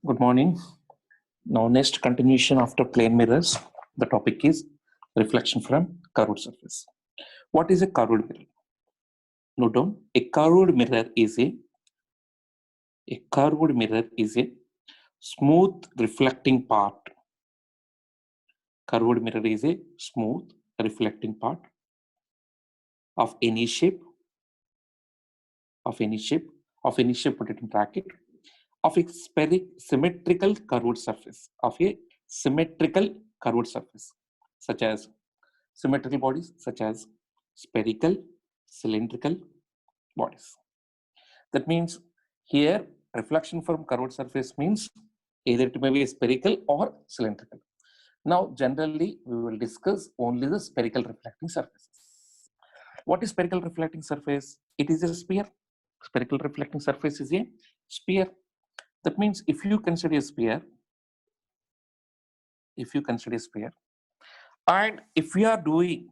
Good morning. Now, next continuation after plane mirrors, the topic is reflection from curved surface. What is a curved mirror? Note down, a curved mirror is a smooth reflecting part. Curved mirror is a smooth reflecting part of any shape, put it in bracket, of a symmetrical curved surface, such as symmetrical bodies, such as spherical, cylindrical bodies. That means here reflection from curved surface means either it may be spherical or cylindrical. Now, generally, we will discuss only the spherical reflecting surfaces. What is spherical reflecting surface? It is a sphere. Spherical reflecting surface is a sphere. That means if you consider a sphere, and if we are doing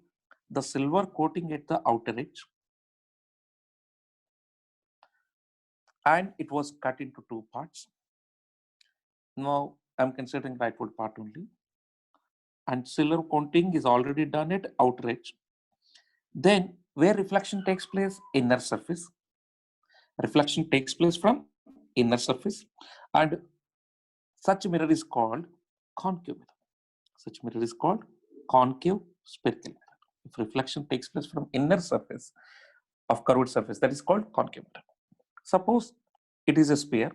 the silver coating at the outer edge, and it was cut into two parts. Now I'm considering rightward part only, and silver coating is already done at outer edge. Then where reflection takes place? Inner surface. Reflection takes place from inner surface, and such mirror is called concave mirror. Such mirror is called concave spherical mirror. If reflection takes place from inner surface of curved surface, that is called concave mirror. Suppose it is a sphere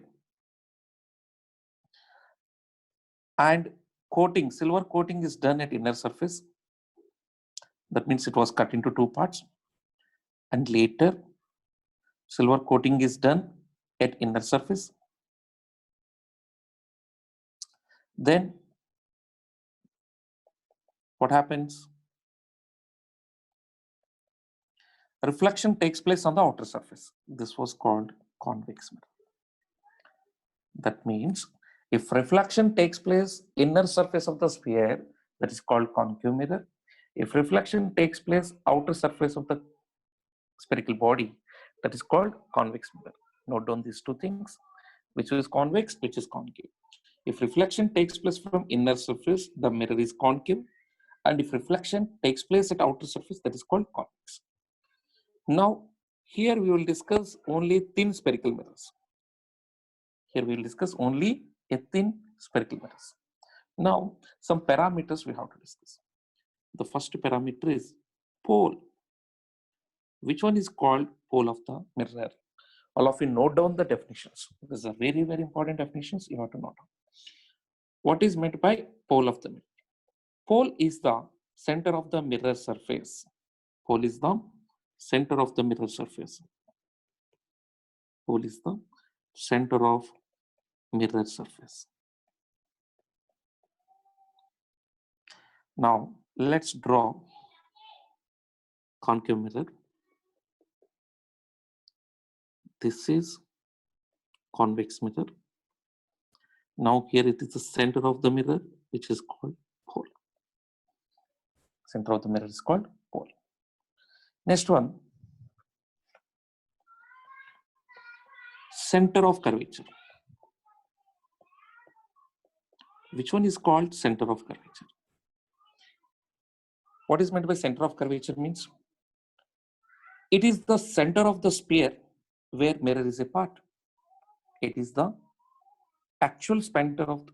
and silver coating is done at inner surface. That means it was cut into two parts, and later silver coating is done at inner surface. Then what happens? Reflection takes place on the outer surface. This was called convex mirror. That means if reflection takes place inner surface of the sphere, that is called concave mirror. If reflection takes place outer surface of the spherical body, that is called convex mirror. Note down these two things, which is convex, which is concave. If reflection takes place from inner surface, the mirror is concave, and if reflection takes place at outer surface, that is called convex. Now, here we will discuss only thin spherical mirrors. Now, some parameters we have to discuss. The first parameter is pole. Which one is called pole of the mirror? All of you note down the definitions. These are very, very important definitions you have to note down. What is meant by pole of the mirror? Pole is the center of the mirror surface. Pole is the center of the mirror surface. Pole is the center of mirror surface. Now, let's draw concave mirror. This is convex mirror. Now here it is the center of the mirror, which is called pole. Center of the mirror is called pole. Next one, center of curvature. Which one is called center of curvature? What is meant by center of curvature means? It is the center of the sphere where mirror is a part. It is the actual center of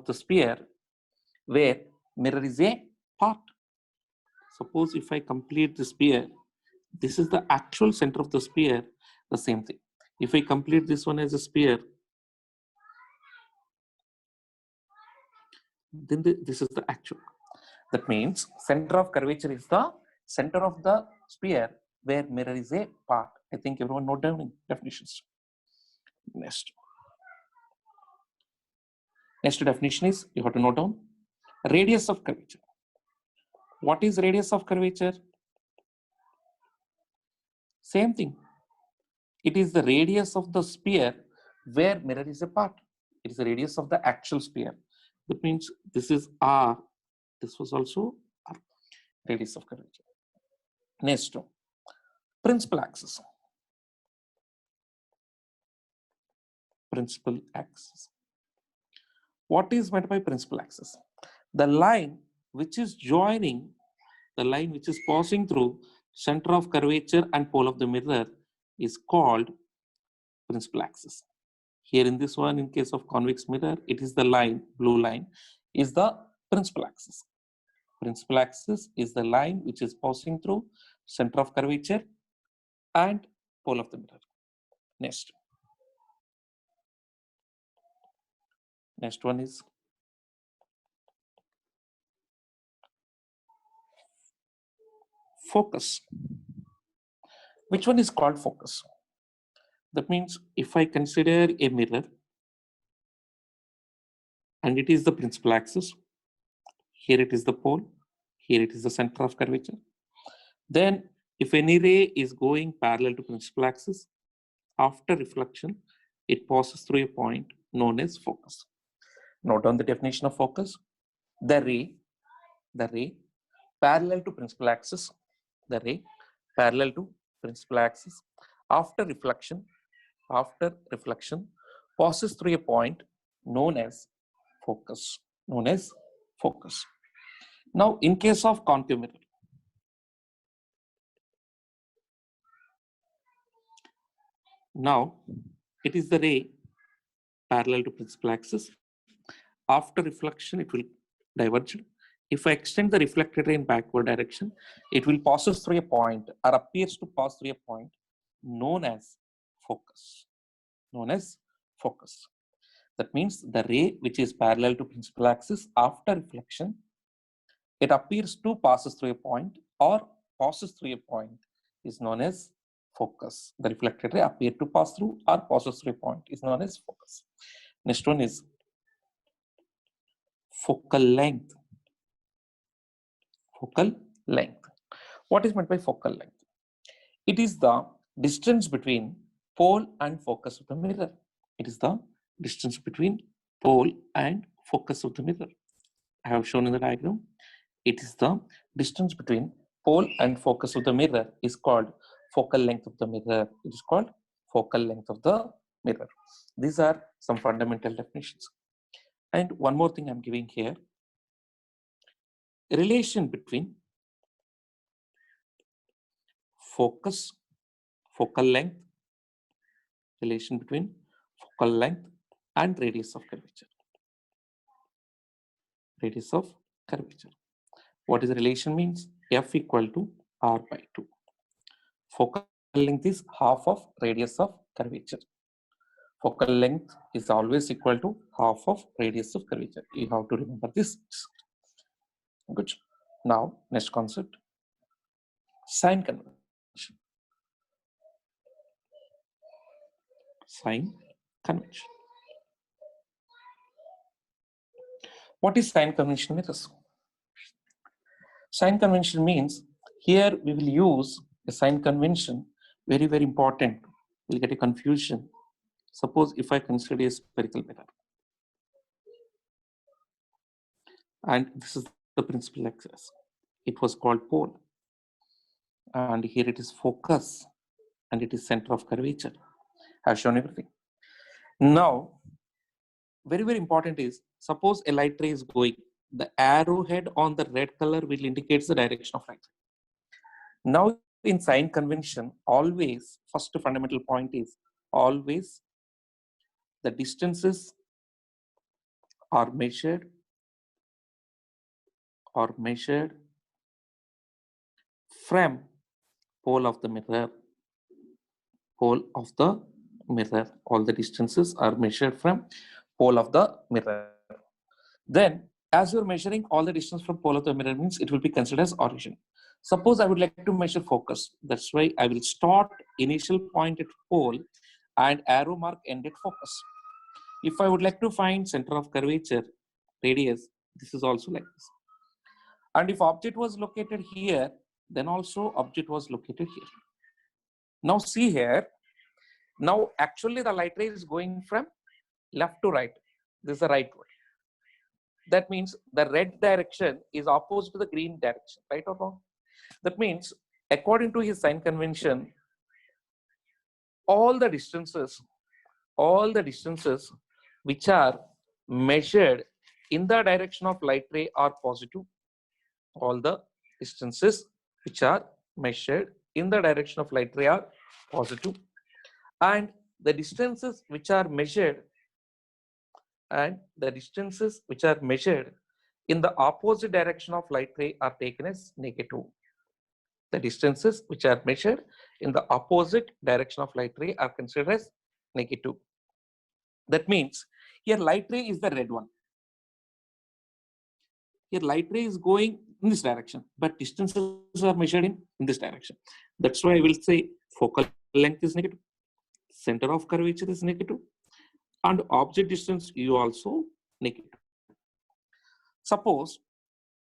the sphere where mirror is a part. Suppose if I complete the sphere, this is the actual center of the sphere, the same thing. If I complete this one as a sphere, then this is the actual. That means center of curvature is the center of the sphere where mirror is a part. I think everyone note down definitions. Next definition is, you have to note down radius of curvature. What is radius of curvature? Same thing. It is the radius of the sphere where mirror is a part. It is the radius of the actual sphere. That means this is R. This was also R. Radius of curvature. Next, principal axis. Principal axis. What is meant by principal axis? The line which is joining, the line which is passing through center of curvature and pole of the mirror is called principal axis. Here in this one, in case of convex mirror, it is the line, blue line, is the principal axis. Principal axis is the line which is passing through center of curvature and pole of the mirror. Next one is focus. Which one is called focus? That means if I consider a mirror and it is the principal axis, here it is the pole, here it is the center of curvature. Then if any ray is going parallel to principal axis, after reflection, it passes through a point known as focus. Note down the definition of focus. The ray parallel to principal axis, the ray parallel to principal axis, after reflection, passes through a point known as focus. Now, in case of concave mirror, now it is the ray parallel to principal axis. After reflection, it will diverge. If I extend the reflected ray in backward direction, it will passes through a point or appears to pass through a point known as focus. That means the ray which is parallel to principal axis after reflection, it appears to passes through a point or passes through a point is known as focus. The reflected ray appears to pass through or passes through a point is known as focus. Next one is focal length. What is meant by focal length? It is the distance between pole and focus of the mirror. It is the distance between pole and focus of the mirror. I have shown in the diagram. It is the distance between pole and focus of the mirror is called focal length of the mirror. It is called focal length of the mirror. These are some fundamental definitions. And one more thing I'm giving here. Relation between focal length, relation between focal length and radius of curvature. What is the relation means? F equal to R by 2. Focal length is half of radius of curvature. Focal length is always equal to half of radius of curvature. You have to remember this. Good. Now, next concept, sign convention. What is sign convention mirrors? Sign convention means here we will use a sign convention, very, very important. We'll get a confusion. Suppose if I consider a spherical mirror, and this is the principal axis, it was called pole, and here it is focus, and it is center of curvature. I've shown everything. Now, very, very important is, suppose a light ray is going, the arrowhead on the red color will indicate the direction of light. Now, in sign convention, always, first fundamental point is, always the distances are measured from pole of the mirror. All the distances are measured from pole of the mirror. Then, as you're measuring all the distance from pole of the mirror means it will be considered as origin. Suppose I would like to measure focus. That's why I will start initial point at pole and arrow mark end at focus. If I would like to find center of curvature, radius, this is also like this. And if object was located here, then also object was located here. Now see here, now actually the light ray is going from left to right. This is the right way. That means the red direction is opposite to the green direction, right or wrong? That means according to his sign convention, all the distances which are measured in the direction of light ray are positive. All the distances which are measured in the direction of light ray are positive, and the distances which are measured in the opposite direction of light ray are taken as negative. The distances which are measured in the opposite direction of light ray are considered as negative. That means here light ray is the red one. Here light ray is going in this direction, but distances are measured in this direction. That's why I will say focal length is negative, center of curvature is negative, and object distance is also negative. Suppose,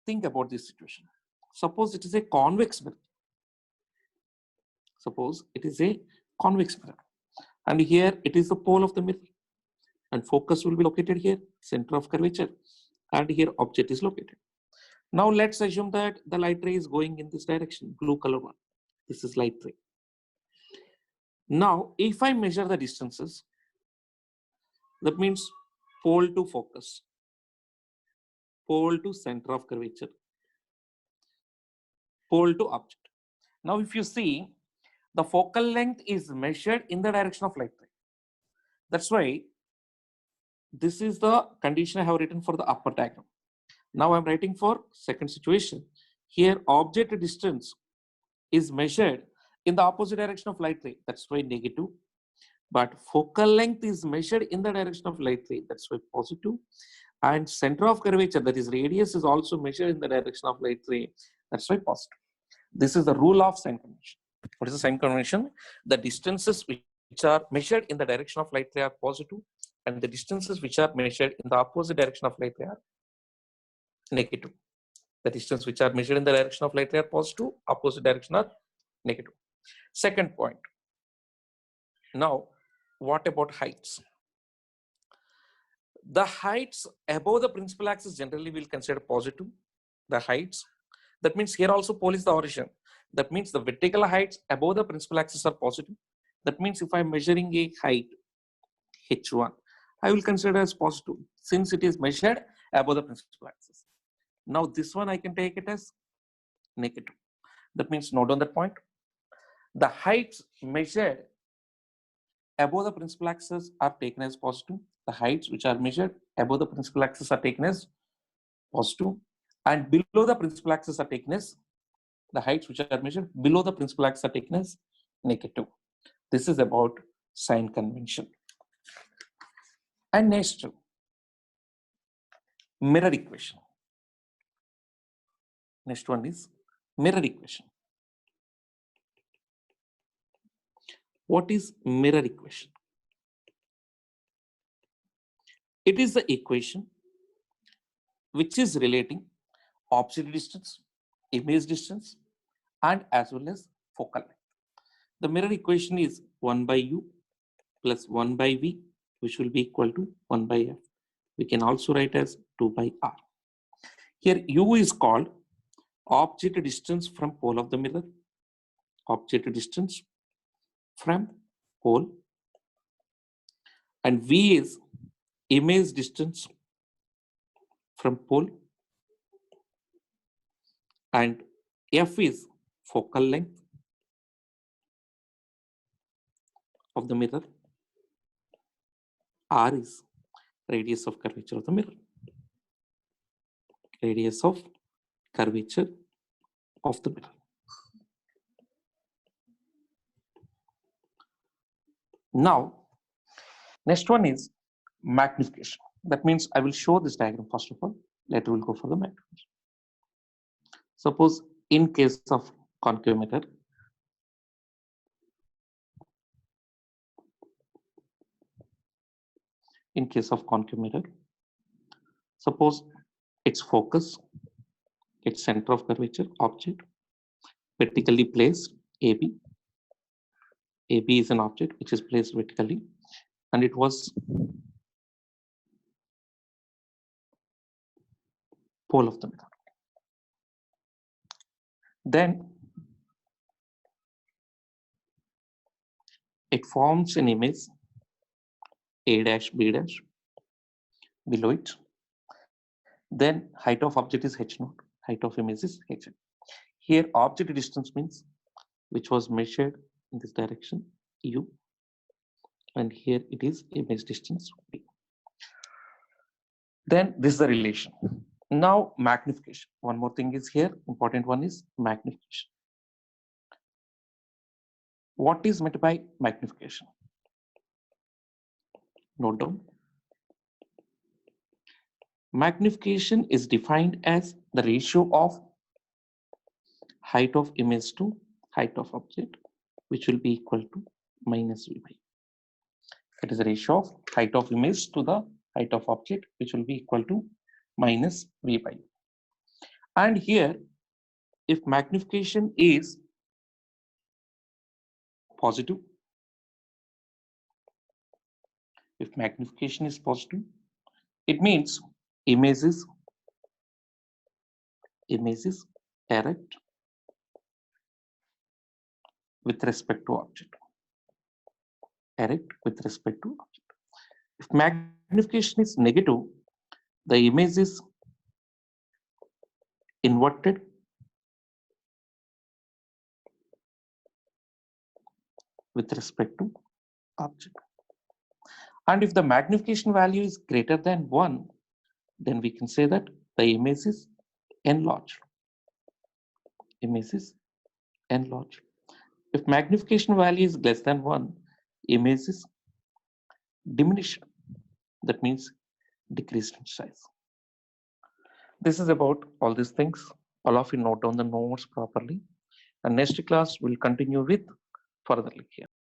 think about this situation. Suppose it is a convex mirror. Suppose it is a convex mirror, and here it is the pole of the mirror, and focus will be located here, center of curvature, and here object is located. Now let's assume that the light ray is going in this direction, blue color one. This is light ray. Now, if I measure the distances, that means pole to focus, pole to center of curvature, pole to object. Now, if you see, the focal length is measured in the direction of light ray. That's why this is the condition I have written for the upper diagram. Now I'm writing for second situation. Here, object distance is measured in the opposite direction of light ray. That's why negative. But focal length is measured in the direction of light ray. That's why positive. And center of curvature, that is radius, is also measured in the direction of light ray. That's why positive. This is the rule of sign convention. What is the sign convention? The distances which are measured in the direction of light ray are positive, and the distances which are measured in the opposite direction of light ray are negative. The distance which are measured in the direction of light ray are positive, opposite direction are negative. Second point. Now, what about heights? The heights above the principal axis generally will consider positive. The heights, that means here also pole is the origin. That means the vertical heights above the principal axis are positive. That means if I'm measuring a height h1, I will consider as positive since it is measured above the principal axis. Now this one I can take it as negative. That means note on that point. The heights measured above the principal axis are taken as positive. The heights which are measured above the principal axis are taken as positive, and below the principal axis are taken as, the heights which are measured below the principal axis are taken as negative. This is about sign convention. And next, mirror equation. Next one is mirror equation. What is mirror equation? It is the equation which is relating object distance, image distance, and as well as focal length. The mirror equation is 1 by u plus 1 by v, which will be equal to 1 by f. We can also write as 2 by r. Here u is called object distance from pole of the mirror, object distance from pole, and v is image distance from pole, and f is focal length of the mirror, r is radius of curvature of the mirror, radius of curvature of the mirror. Now, next one is magnification. That means I will show this diagram first of all, later we'll go for the magnification. Suppose in case of concave mirror, suppose its focus, its center of curvature, object, vertically placed AB. AB is an object which is placed vertically, and it was pole of the mirror. Then it forms an image A dash B dash. below it. Then height of object is h naught, height of image is h. Here object distance means which was measured in this direction u, and here it is image distance v. Then this is the relation. Now magnification. One more thing is here, important one is magnification. What is meant by magnification? Note down. Magnification is defined as the ratio of height of image to height of object, which will be equal to minus v by. It is the ratio of height of image to the height of object, which will be equal to minus v by. And here, if magnification is positive, if magnification is positive, it means image is erect with respect to object. Erect with respect to object. If magnification is negative, the image is inverted with respect to object. And if the magnification value is greater than 1, then we can say that the image is enlarged. Image is enlarged. If magnification value is less than 1, image is diminished. That means decreased in size. This is about all these things. All of you note down the notes properly. And next class we'll continue with further here.